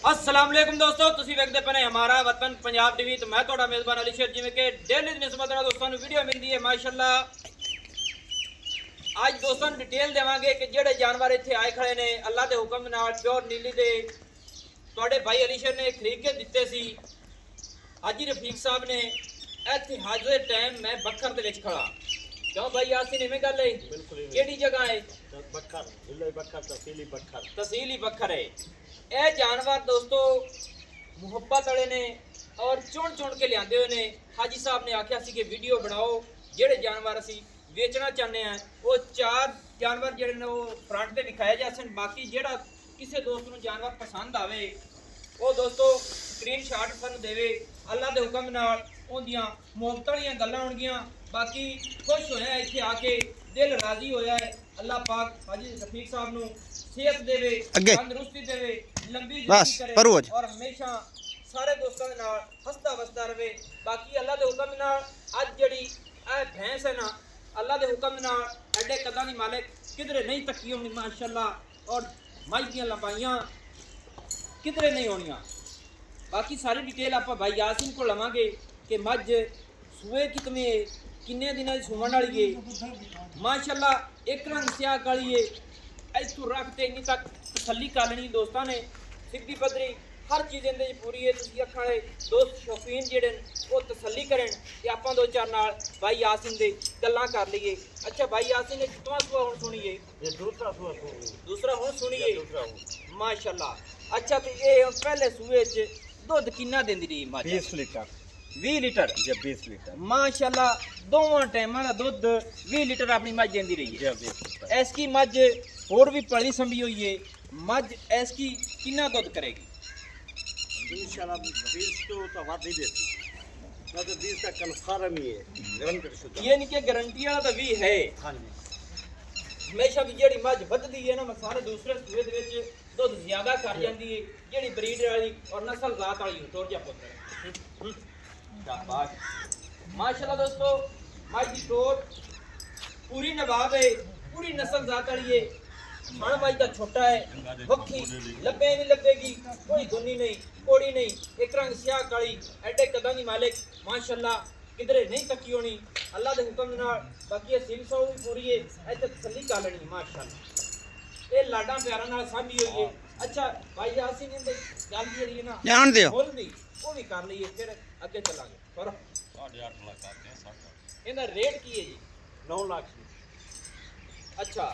अस्सलाम वालेकुम दोस्तों, ਤੁਸੀਂ ਵੇਖਦੇ ਪਏ ਹਮਾਰਾ ਵਤਨ ਪੰਜਾਬ ਟੀਵੀ ਤੇ ਮੈਂ ਤੁਹਾਡਾ ਮੇਜ਼ਬਾਨ ਅਲੀ ਸ਼ੇਰ। ਜਿਵੇਂ ਕਿ ਡੇਲੀ ਦੀ ਨਿਸਬਤ ਨਾਲ ਦੋਸਤਾਂ ਨੂੰ ਵੀਡੀਓ ਮਿਲਦੀ ਹੈ ਮਾਸ਼ਾਅੱਲਾ। ਅੱਜ ਦੋਸਤਾਂ ਨੂੰ ਡਿਟੇਲ ਦੇਵਾਂਗੇ ਕਿ ਜਿਹੜੇ ਜਾਨਵਰ ਇੱਥੇ ਆਏ ਖੜੇ ਨੇ ਅੱਲਾ ਦੇ ਹੁਕਮ ਨਾਲ ਪਿਓਰ ਨੀਲੀ ਦੇ ਤੁਹਾਡੇ ਭਾਈ ਅਲੀ ਸ਼ੇਰ ਨੇ ਖਰੀਦ ਕੇ ਦਿੱਤੇ ਸੀ। ਹਾਜੀ ਰਫੀਕ ਸਾਹਿਬ ਨੇ ਇੱਥੇ ਹਾਜ਼ਰ ਦੇ ਟਾਈਮ ਮੈਂ ਬੱਕਰ ਦੇ ਵਿੱਚ ਖੜਾ। क्यों भाई यासीन इवें गल है? केड़ी जगह है? बखर जिले बखर तहसील ही बखर है। यह जानवर दोस्तों मुहब्बत वाले ने और चुन चुन के लियाते हुए ने। हाजी साहब ने आख्या सी कि वीडियो बनाओ जेड़े जानवर असी बेचना चाहते हैं वो चार जानवर जेड़े ने वो फ्रंट ते दिखाए जा सन। बाकी जेड़ा किसी दोस्त नूं जानवर पसंद आवे वो दोस्तों स्क्रीन शॉट सानू देवे। अल्लाह दे हुक्म नाल उहदियां मुहब्बत वालियां गल्लां होणगियां। बाकी खुश होया इत्थे आके, दिल राजी होया है। अल्लाह पाक हाजी रफीक साहब नूं सेहत देवे, तंदुरुस्ती देवे, लंबी जिंदगी करे और हमेशा सारे दोस्तां दे नाल हसदा वसदा रहे। बाकी अल्लाह दे हुक्म नाल अज जेड़ी ए भैंस है ना, अल्लाह दे हुक्म नाल एडे कदां दी मालिक किधरे नहीं तकी होनी माशाअल्लाह। और मझ दियां लंबाइयां किधरे नहीं होनियां। बाकी सारी डिटेल आपां भाई यासीन को लवांगे कि मझ सूए कितने किन्ने दिनां दी सुमन वाली है माशाअल्लाह। एक रंग स्याह काली है। इत्थों रखते इन्नी तक तसल्ली कर लेनी दोस्तां ने, सिद्धी पद्धरी हर चीज़ इहदे च पूरी है। तुसीं अखां वाले दोस्त शौकीन जेहड़े वो तसल्ली करन ते आपां दो चार नाल भाई यासीन दे गल्लां कर लईए। अच्छा भाई यासीन ने कितवां सूआ हुण सुणीए? ये दूसरा हुण सुणीए माशाअल्लाह। अच्छा ते ये पहले सूए च दुध किन्ना दिंदी रही मझ? 20 लीटर 20 लीटर या 20 लीटर माशाअल्लाह। दोवां टाइमां दा दुध 20 लीटर अपनी मझ देंदी रही है। या 20 लीटर इसकी मझ होर भी पली संभी हुई है। मझ इसकी कितना दुध करेगी? इंशाल्लाह 20 तो वाद ही देती ना, तो 20 का कन्फर्म ही है, गारंटी शुदा। ये नहीं कि गारंटी वाला तो भी है। हां जी हमेशा भी जेड़ी मझ वधदी है ना, सारे दूसरे सूए दे विच दुध ज्यादा कर जाती है। जेड़ी ब्रीड वाली और नस्ल जात वाली टोर जा पुत्र शाबाश माशाअल्लाह। दोस्तों मझ दी टोर पूरी नवाब है, पूरी नस्ल जात वाली है। खान मझ का छोटा है, वक्खी लब्बे नहीं लब्बेगी, कोई धुनी नहीं कोड़ी नहीं, एक रंग स्याह काली एडे कदां दी मालिक माशाअल्लाह किधरे नहीं तकी होनी अल्लाह दे हुक्म नाल। बाकी सील सौ भी पूरी है, इत्थे तसल्ली कर लेनी माशाअल्लाह। ये लाडा प्यारा नाल सांभी हुई है। अच्छा भाई यासीन ने गल जेहड़ी है ना जान दियो बोल दी वो भी कर लईए, फिर अगे चलांगे। पर 8.5 लाख आते हैं 7 इहदा रेट की है जी? 9 लाख अच्छा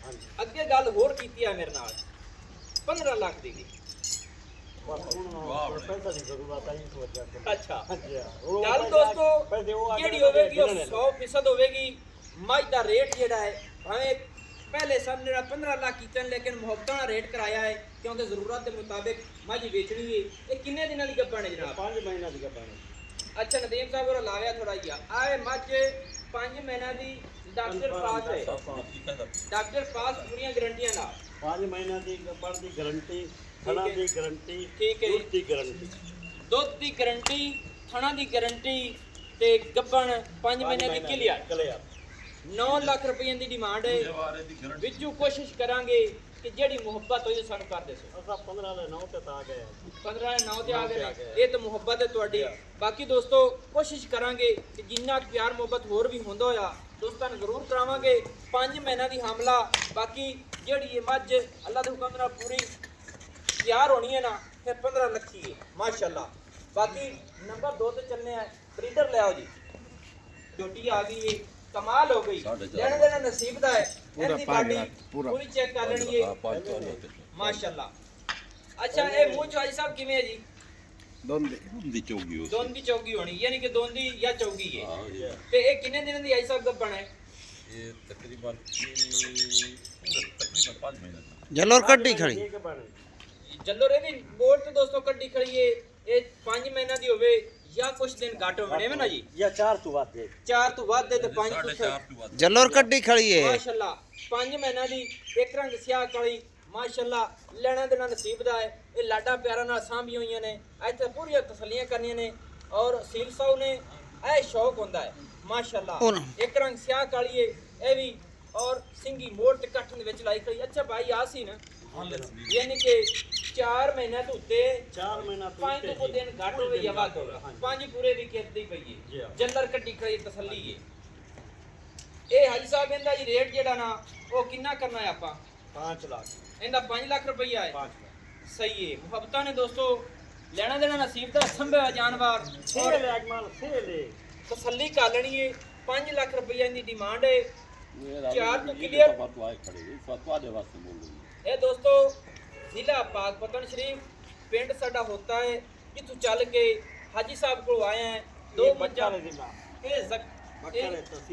हां जी। अगे गल होर कीती है मेरे नाल 15 लाख दी गई। पैसा की जरूरत आई तो वजह से। अच्छा हां जी गल दोस्तों जेहड़ी होवेगी 100% होवेगी। मझ दा रेट जेहड़ा है भावें पहले सब ने 15 लाख कीते, लेकिन मुहब्बत का रेट कराया है क्योंकि जरूरत के मुताबिक मझ बेचनी है। ये किन्ने दिनां दी गब्बन है जनाब? 5 महीना की गब्बन। अच्छा नदीम साहब और लाया थोड़ा ही आए मझ 5 महीना दी डॉक्टर पास है, डॉक्टर पास पूरी गारंटियां ना। 5 महीना की गब्बन की गारंटी, थना की गारंटी, ठीक है दूध की गारंटी, दुध की गारंटी, थना की गारंटी ते गब्बन 5 महीने की क्लियर। 9 लाख रुपये की डिमांड है। विचू कोशिश करांगे कि जेड़ी मुहब्बत होई सानू कर देसो। असा 15 ले 9 ते आ गए, 15 9 ते आ गए। ये तो मुहब्बत है तुहाडी। बाकी दोस्तों कोशिश करांगे कि जिन्ना प्यार मुहब्बत होर भी हुंदा होया दोस्तां नूं जरूर करावांगे। 5 महीना दी हमला। बाकी जेड़ी ये मझ अल्लाह दे हुक्म नाल पूरी तैयार होनी है ना, फिर 15 लखी है माशाअल्लाह। बाकी नंबर 2 ते चलने हैं। ब्रीडर ले आओ जी, झोटी आ गई है, कमाल हो गई। लेने देना नसीब दा है। पूरी चेक कर लेनी है माशाअल्लाह। अच्छा ये मुंह चौजी साहब किवें है जी? दोंदी चौगी होनी यानी कि दोंदी या चौगी है। ते ये किन्ने दिनां दी आई साहब गब्बन है? ये तकरीबन 5 महीने जलोर कड्डी खड़ी ये के बने जल्लो रे दी बोर्ड ते दोस्तों कड्डी खड़ी है। ये 5 महीना दी होवे या कुछ दिन घट होवे ना जी? या 4 तो बात है, 4 तो बाद दे ते 5 तो 4.5 जलोर कड्डी खड़ी है माशाअल्लाह। 5 महीना दी एक रंग स्याह काली माशाअल्लाह। लेना देना नसीब दा है। ये लाडा प्यारा नाल सांभी होईयां ने, इत्थे पूरी तसल्लियां करनियां ने और सील सौ ने ए शौक होंदा है माशाअल्लाह। एक रंग स्याह काली है ए भी और सिंगी मोड़ ते कट्ठन दे विच लाई खड़ी। अच्छा भाई यासीन यानी कि 4 ਮਹੀਨੇ ਤੋਂ ਉੱਤੇ 4 ਮਹੀਨਾ ਤੋਂ 5 ਤੋਂ ਦਿਨ ਘੱਟ ਹੋਵੇ ਜਾਂ ਵੱਧ ਹੋਵੇ 5 ਪੂਰੇ ਵੀ ਕੀਤੀ ਪਈ ਜੀ ਹੈ ਹਾਂ। ਜੱਲਰ ਕੱਟੀ ਖੜੀ ਤਸੱਲੀ ਹੈ। ਇਹ ਹਾਜੀ ਸਾਹਿਬ ਇਹਦਾ ਜੀ ਰੇਟ ਜਿਹੜਾ ਨਾ ਉਹ ਕਿੰਨਾ ਕਰਨਾ ਹੈ ਆਪਾਂ 5 ਲੱਖ ਇਹਦਾ 5 ਲੱਖ ਰੁਪਈਆ ਹੈ 5 ਲੱਖ ਸਹੀ ਹੈ। ਮੁਹੱਬਤਾਂ ਨੇ ਦੋਸਤੋ ਲੈਣਾ ਦੇਣਾ ਨਸੀਬ ਦਾ ਸੰਭਿਆ ਜਾਨਵਰ ਸੇਲ ਔਰ ਹੈ ਅਜਮਾਲ ਸੇਲ ਹੈ ਤਸੱਲੀ ਕਰ ਲੈਣੀ ਹੈ। 5 ਲੱਖ ਰੁਪਈਆ ਦੀ ਡਿਮਾਂਡ ਹੈ। ਚਾਰ ਤੋਂ ये clear? फतवा खड़े ये फतवा दे वास्ते बोल रही है ਇਹ ਦੋਸਤੋ ਜ਼ਿਲ੍ਹਾ ਪਾਕਪਤਨ ਸ਼ਰੀਫ ਪਿੰਡ ਸਾਡਾ ਹੁੰਦਾ ਹੈ ਜਿੱਥੋਂ ਚੱਲ ਕੇ ਹਾਜੀ ਸਾਹਿਬ ਕੋਲ ਆਏ ਹੈ। ਦੋ ਮੱਝਾਂ ਇਹ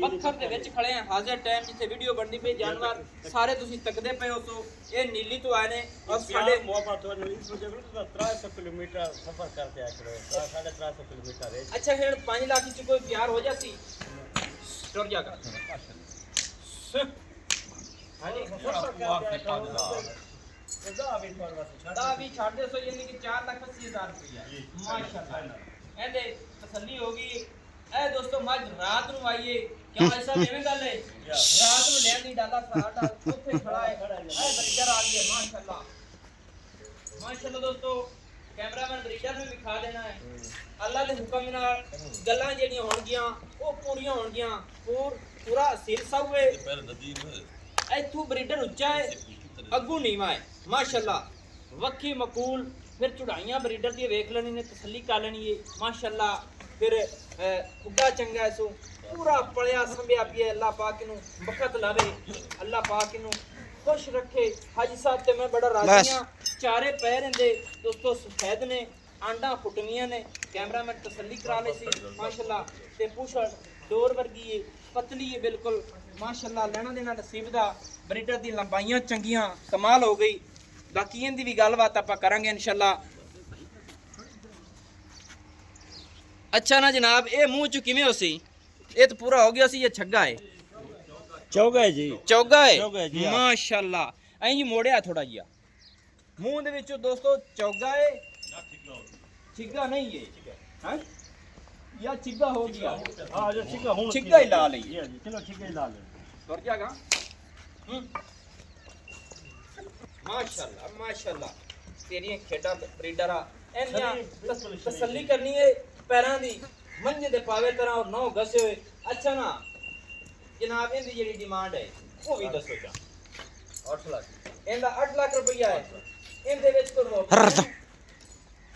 ਪੱਥਰ ਦੇ ਵਿੱਚ ਖੜੇ ਆ ਹਾਜ਼ਰ ਟਾਈਮ ਜਿੱਥੇ ਵੀਡੀਓ ਬਣਦੀ ਪਈ ਜਾਨਵਰ ਸਾਰੇ ਤੁਸੀਂ ਤੱਕਦੇ ਪਏ ਹੋ। ਸੋ ਇਹ ਨੀਲੀ ਤੋਂ ਆਏ ਨੇ ਔਰ ਸਾਡੇ मोहब्बत हो नहीं इसमें जरूर 300 किलोमीटर सफर करके आया करो 350 किलोमीटर है ਅੱਛਾ ਫਿਰ 5 ਲੱਖ ਚ ਕੋਈ ਪਿਆਰ ਹੋ ਜਾਸੀ ਟੁਰ ਜਾਗਾ ਹਾਂਜੀ ਦਾ ਵੀ ਛੱਡ ਦੇ ਸੋ ਯਾਨੀ ਕਿ 4,80,000 ਰੁਪਇਆ ਮਾਸ਼ਾਅੱਲਾ ਇਹਦੇ ਤਸੱਲੀ ਹੋ ਗਈ। ਇਹ ਦੋਸਤੋ ਮੱਝ ਰਾਤ ਨੂੰ ਆਈਏ ਕਿਉਂ ਐਸਾ ਐਵੇਂ ਗੱਲ ਹੈ ਰਾਤ ਨੂੰ ਲੈਣ ਦੀ ਡਾਲਾ ਸਾਡਾ ਉੱਥੇ ਖੜਾ ਹੈ ਇਹ ਬਰੀਡਰ ਆ ਗਿਆ ਮਾਸ਼ਾਅੱਲਾ ਮਾਸ਼ਾਅੱਲਾ। ਦੋਸਤੋ ਕੈਮਰਾਮੈਨ ਬਰੀਡਰ ਨੂੰ ਵਿਖਾ ਦੇਣਾ ਹੈ। ਅੱਲਾ ਦੇ ਹੁਕਮ ਨਾਲ ਗੱਲਾਂ ਜਿਹੜੀਆਂ ਹੋਣਗੀਆਂ ਉਹ ਪੂਰੀਆਂ ਹੋਣਗੀਆਂ। ਪੂਰਾ ਅਸੀਲ ਸਭ ਹੈ। पहले नदीम है ਇੱਥੋਂ ਬਰੀਡਰ ਉੱਚਾ ਹੈ ਅੱਗੂ ਨੀਵਾ ਹੈ ਮਾਸ਼ਾਅੱਲਾ ਵੱਖੀ ਮਕੂਲ। ਫਿਰ ਚੜਾਈਆਂ ਬਰੀਡਰ ਦੀ ਵੇਖ ਲੈਣੀ ਨੇ ਤਸੱਲੀ ਕਰ ਲੈਣੀ ਹੈ ਮਾਸ਼ਾਅੱਲਾ। ਫਿਰ ਖੁੱਡਾ ਚੰਗਾ ਹੈ ਸੋ ਪੂਰਾ ਪਲਿਆ ਸੰਭਿਆ ਪਿਆ। ਅੱਲਾਹ ਪਾਕ ਨੂੰ ਬਖਤ ਲਾਵੇ ਅੱਲਾਹ ਪਾਕ ਨੂੰ ਖੁਸ਼ ਰੱਖੇ। ਹਾਜੀ ਸਾਹਿਬ ਤੇ ਮੈਂ ਬੜਾ ਰਾਜ਼ੀ ਹਾਂ। ਚਾਰੇ ਪੈਰ ਇਹਦੇ ਦੋਸਤੋ ਸਫੈਦ ਨੇ ਆਂਡਾ ਫੁੱਟਵੀਆਂ ਨੇ। ਕੈਮਰਾਮੈਨ ਤਸੱਲੀ ਕਰਾ ਲਈ ਸੀ ਮਾਸ਼ਾਅੱਲਾ। ਤੇ ਪੁੱਛੜ ਡੋਰ ਵਰਗੀ ਹੈ ਪਤਲੀ ਹੈ ਬਿਲਕੁਲ ਮਾਸ਼ਾਅੱਲਾ। ਲੈਣਾ ਦੇਣਾ ਨਸੀਬ ਦਾ ਬਰੀਡਰ ਦੀ ਲੰਬਾਈਆਂ ਚੰਗੀਆਂ ਕਮਾਲ ਹੋ ਗਈ। ਬਾਕੀ ਇਹਦੀ ਵੀ ਗੱਲਬਾਤ ਆਪਾਂ ਕਰਾਂਗੇ ਇਨਸ਼ਾਅੱਲਾ। ਅੱਛਾ ਨਾ ਜਨਾਬ ਇਹ ਮੂੰਹ ਚ ਕਿਵੇਂ ਹੋ ਸੀ? ਇਹ ਤਾਂ ਪੂਰਾ ਹੋ ਗਿਆ ਸੀ। ਇਹ ਛੱਗਾ ਹੈ चौगा है जी ਚੌਗਾ ਚੌਗਾ ਹੈ ਹੈ ਜੀ, ਹਾਂ। ਮਾਸ਼ਾਅੱਲਾ। ਐਂ ਜੀ ਮੋੜਿਆ ਥੋੜਾ ਜਿਹਾ ਮੂੰਹ ਦੇ ਵਿੱਚੋਂ ਦੋਸਤੋ ਚੌਗਾ ਹੈ ਛਿੱਗਾ ਨਹੀਂ ਹੈ ਹੈ या चिग्गा हो गया हाँ जो छिका हूँ छिग्गा ही ला ली जी जी चलो छिका ही ला ले कर जाएगा माशाल्लाह माशाल्लाह तेरी खेड़ा ब्रीडर आ एनिया तसल्ली करनी है पैरां दी मंजे दे पावे तरह और नौ घसे हुए। अच्छा ना जनाब इनदी जेडी डिमांड है वो भी दसो जा 8 लाख इनदा 8 लाख रुपया है। इनदे विच कोई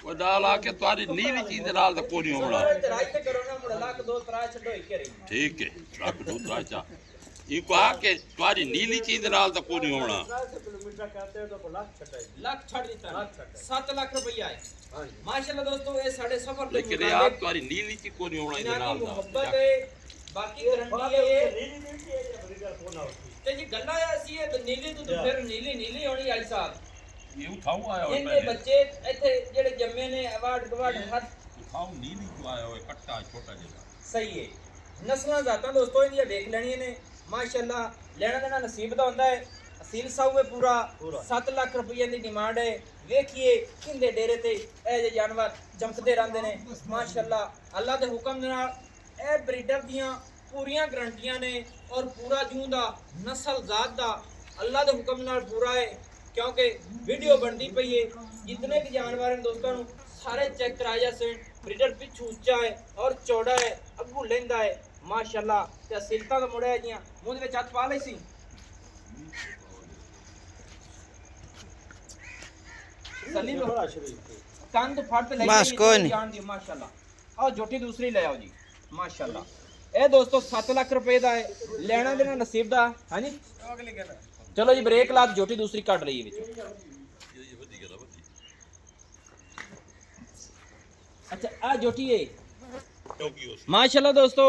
वो डाल आके तुम्हारी नीली चीज नाल तो कोनी होना राय ते करो ना मुड़ लाख दो त्रा छडो ही करी ठीक है रख दो राजा इको आके तुम्हारी नीली चीज नाल तो कोनी होना 300 किलोमीटर करते हो तो लाख छटाई लाख छड़ दिता लाख छड़ 7 लाख रुपया है हाँ जी माशाल्लाह दोस्तों ये साढ़े सफर के लेकिन यार तुम्हारी नीली चीज कोनी होना इधर नाल मोहब्बत दा है बाकी गारंटी है ये नीली नीली है ये ब्रीडर कौन होती ते जी गल्ला ऐसी है तो नीली तो फिर नीली होनी आई साहब। ये उठाऊं आया हुआ इनके पहले बच्चे ਇੱਥੇ ਜਿਹੜੇ ਜੰਮੇ ਨੇ ਅਵਾਰਡ ਗਵਾਰਡ ਹਰ उठाऊं नीली जो आया हुआ कट्टा छोटा जैसा ਸਹੀ ਹੈ। ਨਸਲਾਂ ਜ਼ਾਤਾਂ ਦੋਸਤੋ ਇਹਦੀਆਂ ਦੇਖ ਲੈਣੀਆਂ ਨੇ ਮਾਸ਼ਾਅੱਲਾ। ਲੈਣਾ ਦੇਣਾ ਨਸੀਬ ਦਾ ਹੁੰਦਾ ਹੈ। ਅਸੀਲ ਸਾਹੂ ਪੂਰਾ 7 ਲੱਖ ਰੁਪਏ ਦੀ ਡਿਮਾਂਡ ਹੈ। ਵੇਖੀਏ ਕਿੰਦੇ ਡੇਰੇ ਤੇ ਇਹ ਜੇ ਜਾਨਵਰ ਚਮਕਦੇ ਰਹਿੰਦੇ ਨੇ ਮਾਸ਼ਾਅੱਲਾ। ਅੱਲਾ ਦੇ ਹੁਕਮ ਦੇ ਨਾਲ ਇਹ ਬਰੀਡਰ ਦੀਆਂ ਪੂਰੀਆਂ ਗਰੰਟੀਆਂ ਨੇ ਔਰ ਪੂਰਾ ਜੂੰ ਦਾ ਨਸਲ ਜ਼ਾਤ ਦਾ ਅੱਲਾ ਦੇ ਹੁਕਮ ਨਾਲ ਪੂਰਾ ਹੈ। क्योंकि वीडियो बनती पई है जितने भी जानवर हैं दोस्तों सारे चेक कराए जाते हैं। ब्रीडर पिछू ऊंचा है और चौड़ा है अगू लेंदा है माशाल्लाह। ते असीलता दा मुड़े जियां मुंह दे विच हत्थ पा लई सी सली थोड़ा शरीफ कंध फड़ ते ले बस कोई नहीं। जान दी माशाल्लाह। और जोटी दूसरी ले आओ जी माशाल्लाह। ए दोस्तों 7 लाख रुपए दा है। लेना देना नसीब दा हां जी। चलो जी ब्रेक ला जोटी दूसरी कट रही है विच। ये वधी गया वधी अच्छा आ जोटी है क्योंकि उस माशाल्लाह दोस्तों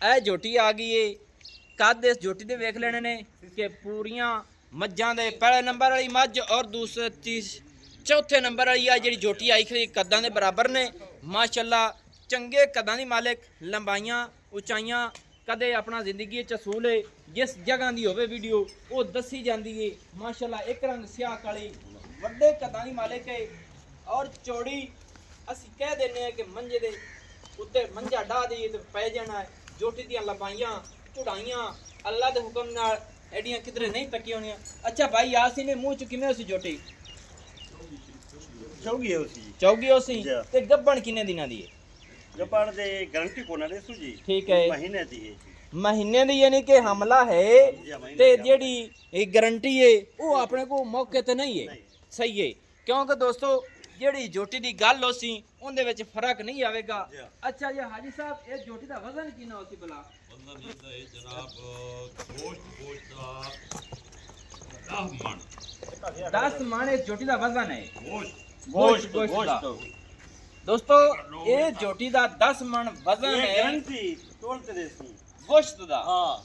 ਇਹ ਝੋਟੀ ਆ ਗਈ ਏ। ਕੱਦ ਇਸ ਝੋਟੀ ਦੇ ਵੇਖ ਲੈਣੇ ਨੇ ਕਿ ਪੂਰੀਆਂ ਮੱਝਾਂ ਦੇ ਪਹਿਲੇ ਨੰਬਰ ਵਾਲੀ ਮੱਝ ਔਰ ਦੂਸਰੇ ਚੌਥੇ ਨੰਬਰ ਵਾਲੀ ਆ ਜਿਹੜੀ ਝੋਟੀ ਆਈ ਖਰੀ ਕੱਦਾਂ ਦੇ ਬਰਾਬਰ ਨੇ ਮਾਸ਼ਾਅੱਲਾ। ਚੰਗੇ ਕੱਦਾਂ ਦੀ ਮਾਲਕ ਲੰਬਾਈਆਂ ਉਚਾਈਆਂ ਕਦੇ ਆਪਣਾ ਜ਼ਿੰਦਗੀ ਚ ਅਸੂਲ ਹੈ। ਜਿਸ ਜਗ੍ਹਾ ਦੀ ਹੋਵੇ ਵੀਡੀਓ ਉਹ ਦੱਸੀ ਜਾਂਦੀ ਏ ਮਾਸ਼ਾਅੱਲਾ। ਇੱਕ ਰੰਗ ਸਿਆਹ ਕਾਲੀ ਵੱਡੇ ਕੱਦਾਂ ਦੀ ਮਾਲਕ ਹੈ ਔਰ ਚੌੜੀ। ਅਸੀਂ ਕਹਿ ਦਿੰਦੇ ਆ ਕਿ ਮੰਜੇ ਦੇ ਉੱਤੇ ਮੰਜਾ ਢਾ ਦੇਈਏ ਤੇ ਪੈ ਜਾਣਾ ਹੈ। ਜੋਟੀ ਦੀਆਂ ਲੰਬਾਈਆਂ ਚੁੜਾਈਆਂ ਅੱਲਾ ਦੇ ਹੁਕਮ ਨਾਲ ਐਡੀਆਂ ਕਿਧਰੇ ਨਹੀਂ ਤੱਕੀ ਹੋਣੀਆਂ। ਅੱਛਾ ਭਾਈ ਯਾਸੀਨ ਨੇ ਮੂੰਹ ਚ ਕਿਵੇਂ ਸੀ ਜੋਟੀ चौगी है उसी जी ਚੌਗੀ ਉਸੀ ਜੀ। ਤੇ ਗੱਬਣ ਕਿੰਨੇ ਦਿਨਾਂ ਦੀ ਹੈ गपाड़ दे गारंटी को ना देसू जी ठीक है। महीने दी है जी ਮਹੀਨੇ ਦੀ ਯਾਨੀ ਕਿ ਹਮਲਾ ਹੈ ਮਹੀਨੇ ਤੇ ਦੀ ਜਿਹੜੀ ਇਹ ਗਾਰੰਟੀ ਹੈ ਉਹ ਆਪਣੇ ਕੋ ਮੌਕੇ ਤੇ ਨਹੀਂ ਹੈ ਸਹੀ ਹੈ ਕਿਉਂਕਿ ਦੋਸਤੋ ਜਿਹੜੀ ਜੋਟੀ ਦੀ ਗੱਲ ਹੋਸੀ ਉਹਦੇ ਵਿੱਚ ਫਰਕ ਨਹੀਂ ਆਵੇਗਾ ਜੀ। ਅੱਛਾ ਜੀ ਹਾਜੀ ਸਾਹਿਬ ਇਹ ਜੋਟੀ ਦਾ ਵਜ਼ਨ ਕਿੰਨਾ ਹੋਸੀ ਭਲਾ वज़न ईंदा है जनाब गोश्त का 10 मण 10 ਮਣ ਇਸ ਜੋਟੀ ਦਾ ਵਜ਼ਨ ਹੈ गोश्त ਗੋਸ਼ਤ ਦਾ। ਦੋਸਤੋ ਇਹ ਜੋਟੀ ਦਾ 10 ਮਣ ਵਜ਼ਨ ये ਹੈ गारंटी तोड़ते देसू ਗੋਸ਼ਤ ਦਾ हाँ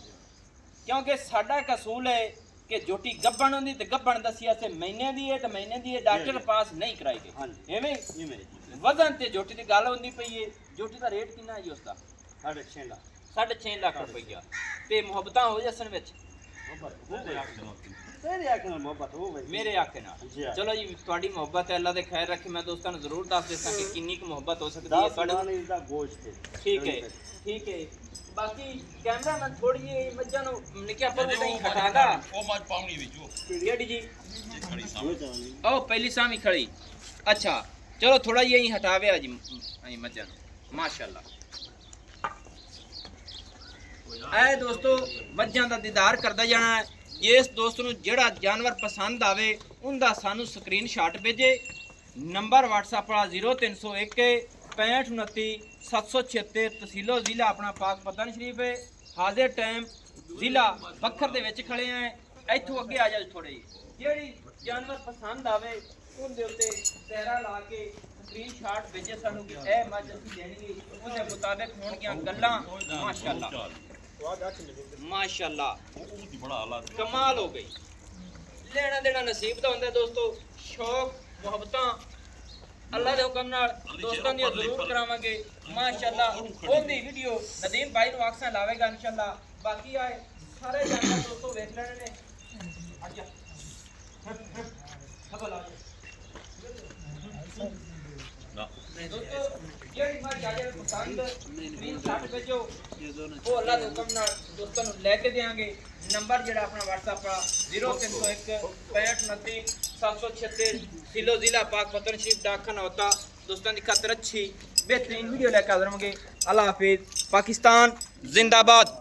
ਕਿਉਂਕਿ ਸਾਡਾ ਇੱਕ ਅਸੂਲ ਹੈ ਕਿ ਜੋਟੀ ਗੱਬਣ ਹੁੰਦੀ ਤੇ ਗੱਬਣ ਦੱਸਿਆ ਸੇ ਮਹੀਨੇ ਦੀ ਹੈ ਤੇ ਮਹੀਨੇ ਦੀ ਹੈ ਡਾਕਟਰ ਪਾਸ ਨਹੀਂ ਕਰਾਈ ਗਈ ਹਾਂਜੀ। ਐਵੇਂ ये मेरे जी ਵਜ਼ਨ ਤੇ ਜੋਟੀ ਦੀ ਗੱਲ ਹੁੰਦੀ ਪਈ ਹੈ ਜੋਟੀ ਦਾ ਰੇਟ ਕਿੰਨਾ ਹੈ ਜੀ ਉਸਦਾ 6.5 लाख 6.5 ਲੱਖ ਰੁਪਈਆ ਤੇ ਮੁਹੱਬਤਾਂ ਹੋ ਜਸਨ ਵਿੱਚ तेरे आके मोहब्बत हो गई ਮੇਰੇ ਆਖੇ ਨਾਲ ਜੀ। ਚਲੋ ਜੀ ਤੁਹਾਡੀ ਮੁਹੱਬਤ ਹੈ ਅੱਲਾ ਦੇ ਖੈਰ ਰੱਖੇ ਮੈਂ ਦੋਸਤਾਂ ਨੂੰ ਜ਼ਰੂਰ ਦੱਸ ਦੇਸਾਂ ਕਿ ਕਿੰਨੀ ਕੁ ਮੁਹੱਬਤ ਹੋ ਸਕਦੀ ਹੈ 10 ਤੁਹਾਡੇ मण इसदा गोश्त है ਠੀਕ ਹੈ ਠੀਕ ਹੈ ਬਾਕੀ ਕੈਮਰਾਮੈਨ ਥੋੜੀ ਜਿਹੀ ਮੱਝਾਂ ਨੂੰ ਨਿੱਕਿਆ ਪਰ ਨਹੀਂ ਹਟਾਦਾ ਉਹ ਮੱਝ ਪਾਉਣੀ ਵਿੱਚੋਂ ਕਿਹੜੀ ਜੀ ਇਹ ਖੜੀ ਸਾਹਮਣੇ ਉਹ ਪਹਿਲੀ ਸਾਮੀ ਖੜੀ ਅੱਛਾ ਚਲੋ ਥੋੜਾ ਜਿਹਾ ਹੀ ਹਟਾਵੇ ਜੀ ਅਸੀਂ ਮੱਝਾਂ ਨੂੰ ਮਾਸ਼ਾਅੱਲਾ ਐ ਦੋਸਤੋ ਮੱਝਾਂ ਦਾ ਦੀਦਾਰ ਕਰਦਾ ਜਾਣਾ ਹੈ ਜਿਸ ਦੋਸਤ ਨੂੰ ਜਿਹੜਾ ਜਾਨਵਰ ਪਸੰਦ ਆਵੇ ਉਹਦਾ ਸਾਨੂੰ ਸਕਰੀਨਸ਼ਾਟ ਭੇਜੇ ਨੰਬਰ WhatsApp ਵਾਲਾ 0301 6529 776 ਤਹਿਸੀਲੋ ਜ਼ਿਲ੍ਹਾ ਆਪਣਾ ਪਾਕ ਪਤਨ ਸ਼ਰੀਫ ਹੈ ਹਾਜ਼ਰ ਟਾਈਮ ਜ਼ਿਲ੍ਹਾ ਬੱਖਰ ਦੇ ਵਿੱਚ ਖੜੇ ਆ ਇੱਥੋਂ ਅੱਗੇ ਆ ਜਾਓ ਥੋੜੇ ਜਿਹੜੀ ਜਾਨਵਰ ਪਸੰਦ ਆਵੇ ਉਹਦੇ ਉੱਤੇ ਤੇਰਾ ਲਾ ਕੇ ਸਕਰੀਨਸ਼ਾਟ ਭੇਜੇ ਸਾਨੂੰ ਕਿ ਇਹ ਮੱਝ ਅਸੀਂ ਦੇਣੀ ਹੈ ਉਹਦੇ ਮੁਤਾਬਕ ਹੋਣਗੀਆਂ ਗੱਲਾਂ ਮਾਸ਼ਾਅੱਲਾ ਮਾਸ਼ਾਅੱਲਾ ਉਹ ਦੀ ਬੜਾ ਹਾਲਾਤ ਕਮਾਲ ਹੋ ਗਈ ਲੈਣਾ ਦੇਣਾ ਨਸੀਬ ਦਾ ਹੁੰਦਾ ਦੋਸਤੋ ਸ਼ੌਕ ਮੁਹੱਬਤਾਂ ਅੱਲਾ ਦੇ ਹੁਕਮ ਨਾਲ ਦੋਸਤਾਂ ਦੀ ਜ਼ਰੂਰ ਕਰਾਵਾਂਗੇ ਮਾਸ਼ਾਅੱਲਾ ਉਹਦੀ ਵੀਡੀਓ ਨਦੀਮ ਭਾਈ ਨੂੰ ਆਖਸਾਂ ਲਾਵੇਗਾ ਇਨਸ਼ਾਅੱਲਾ ਬਾਕੀ ਆਏ ਸਾਰੇ ਜਾਨਵਰ ਦੋਸਤੋ ਵੇਖ ਲੈਣੇ ਨੇ ਅੱਛਾ ਹਬਲ ਆ ਨਾ ਦੋਸਤੋ ਜਿਹੜੀ ਮੱਝ ਜਾਜੇ ਪਸੰਦ ਸਕਰੀਨਸ਼ਾਟ ਭੇਜੋ ਉਹ ਅੱਲਾ ਦੇ ਹੁਕਮ ਨਾਲ ਦੋਸਤਾਂ ਨੂੰ ਲੈ ਕੇ ਦੇਾਂਗੇ ਨੰਬਰ ਜਿਹੜਾ ਆਪਣਾ WhatsApp ਆ 0301 6529 776 सिलो जिला पाक पतन शरीफ डाकखाना होता दोस्तों की खातर अच्छी बेहतरीन वीडियो लेकर हाजिर होंगे अल्लाह हाफिज पाकिस्तान जिंदाबाद।